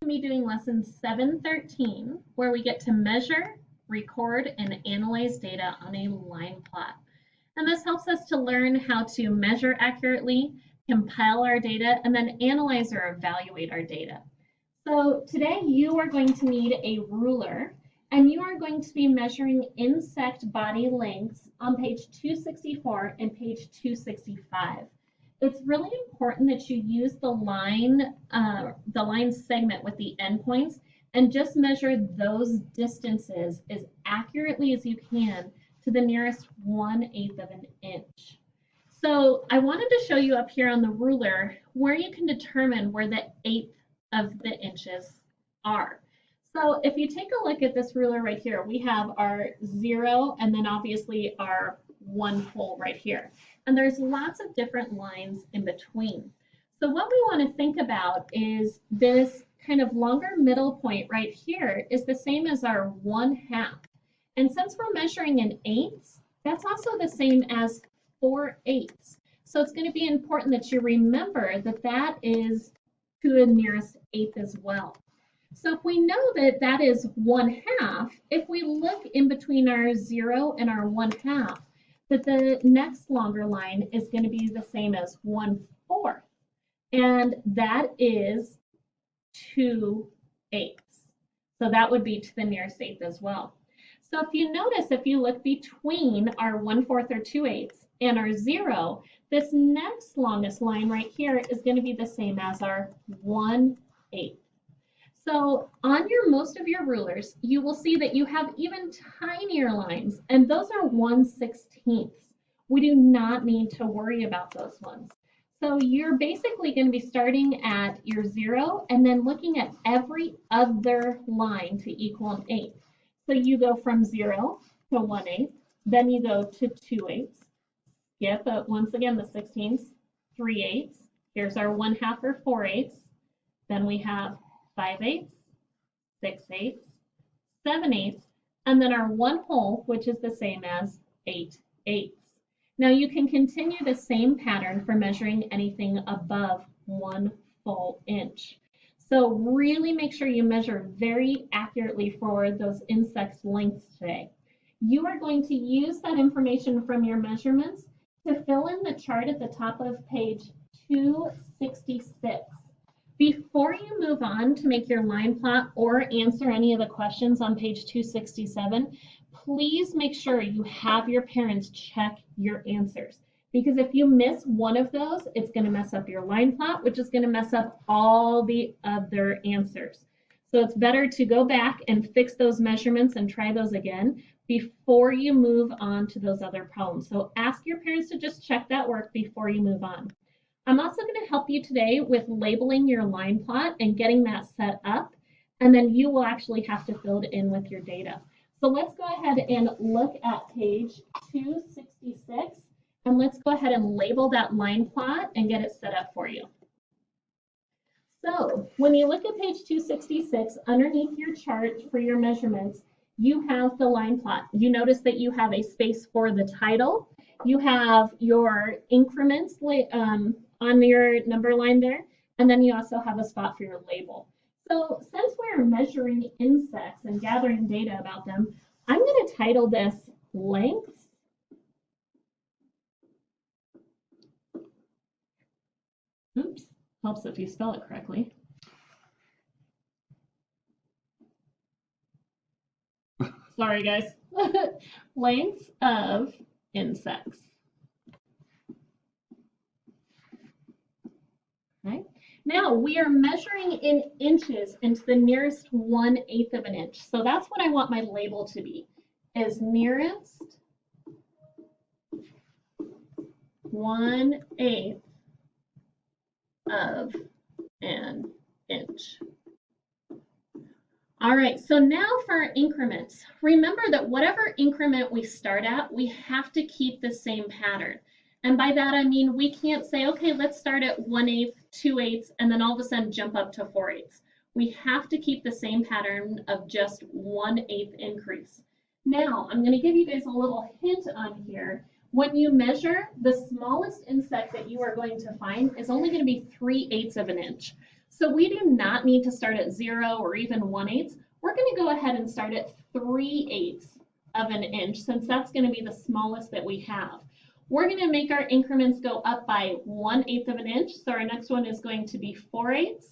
Be doing lesson 713, where we get to measure, record, and analyze data on a line plot. And this helps us to learn how to measure accurately, compile our data, and then analyze or evaluate our data. So today you are going to need a ruler, and you are going to be measuring insect body lengths on page 264 and page 265. It's really important that you use the line segment with the endpoints and just measure those distances as accurately as you can to the nearest 1/8 of an inch. So I wanted to show you up here on the ruler where you can determine where the 1/8 of the inches are. So if you take a look at this ruler right here, we have our 0 and then obviously our 1 pole right here. And there's lots of different lines in between. So what we want to think about is this kind of longer middle point right here is the same as our 1/2. And since we're measuring in eighths, that's also the same as 4/8. So it's going to be important that you remember that that is to the nearest eighth as well. So if we know that that is 1/2, if we look in between our 0 and our 1/2, that the next longer line is going to be the same as 1/4, and that is 2/8. So that would be to the nearest eighth as well. So if you notice, if you look between our 1/4 or 2/8 and our 0, this next longest line right here is going to be the same as our 1/8. So on most of your rulers, you will see that you have even tinier lines, and those are 1/16. We do not need to worry about those ones. So you're basically going to be starting at your 0 and then looking at every other line to equal an eighth. So you go from 0 to 1/8, then you go to 2/8, skip, but once again the 16ths, 3/8, here's our 1/2 or 4/8, then we have 5/8, 6/8, 7/8, and then our 1 whole, which is the same as 8/8. Now you can continue the same pattern for measuring anything above 1 full inch. So really make sure you measure very accurately for those insects' lengths today. You are going to use that information from your measurements to fill in the chart at the top of page 266. Before you move on to make your line plot or answer any of the questions on page 267, please make sure you have your parents check your answers. Because if you miss one of those, it's going to mess up your line plot, which is going to mess up all the other answers. So it's better to go back and fix those measurements and try those again before you move on to those other problems. So ask your parents to just check that work before you move on. I'm also going to help you today with labeling your line plot and getting that set up, and then you will actually have to fill it in with your data. So let's go ahead and look at page 266, and let's go ahead and label that line plot and get it set up for you. So when you look at page 266, underneath your chart for your measurements, you have the line plot. You notice that you have a space for the title. You have your increments on your number line there, and then you also have a spot for your label. So since we're measuring insects and gathering data about them, I'm going to title this lengths Oops, helps if you spell it correctly. Sorry, guys. Lengths of insects. Okay. Now we are measuring in inches into the nearest 1/8 of an inch. So that's what I want my label to be, is nearest 1/8 of an inch. All right, so now for our increments. Remember that whatever increment we start at, we have to keep the same pattern. And by that, I mean, we can't say, okay, let's start at 1/8, 2/8, and then all of a sudden jump up to 4/8. We have to keep the same pattern of just 1/8 increase. Now, I'm going to give you guys a little hint on here. When you measure, the smallest insect that you are going to find is only going to be 3/8 of an inch. So we do not need to start at 0 or even 1/8. We're going to go ahead and start at 3/8 of an inch, since that's going to be the smallest that we have. We're going to make our increments go up by 1/8 of an inch. So our next one is going to be 4/8,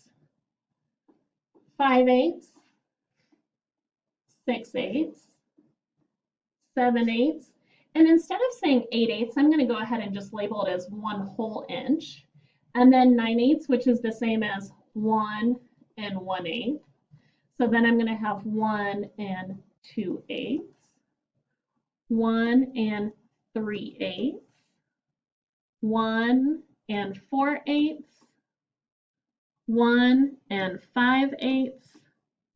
5/8, 6/8, 7/8. And instead of saying 8/8, I'm going to go ahead and just label it as 1 whole inch. And then 9/8, which is the same as 1 and 1/8. So then I'm going to have 1 and 2/8, 1 and 3/8, 1 and 4/8, 1 and 5/8,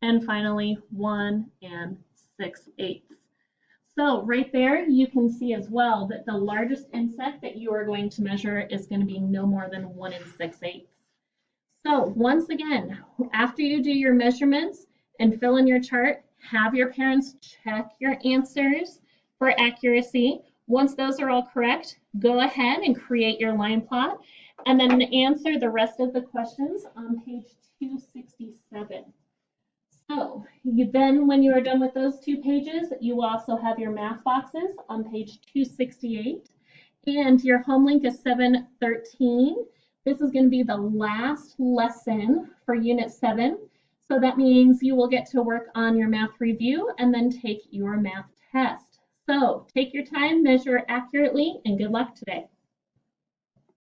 and finally 1 and 6/8. So right there, you can see as well that the largest insect that you are going to measure is going to be no more than 1 and 6/8. So once again, after you do your measurements and fill in your chart, have your parents check your answers for accuracy. Once those are all correct, go ahead and create your line plot and then answer the rest of the questions on page 267. So then when you are done with those 2 pages, you also have your math boxes on page 268, and your home link is 713. This is going to be the last lesson for Unit 7. So that means you will get to work on your math review and then take your math test. So take your time, measure accurately, and good luck today.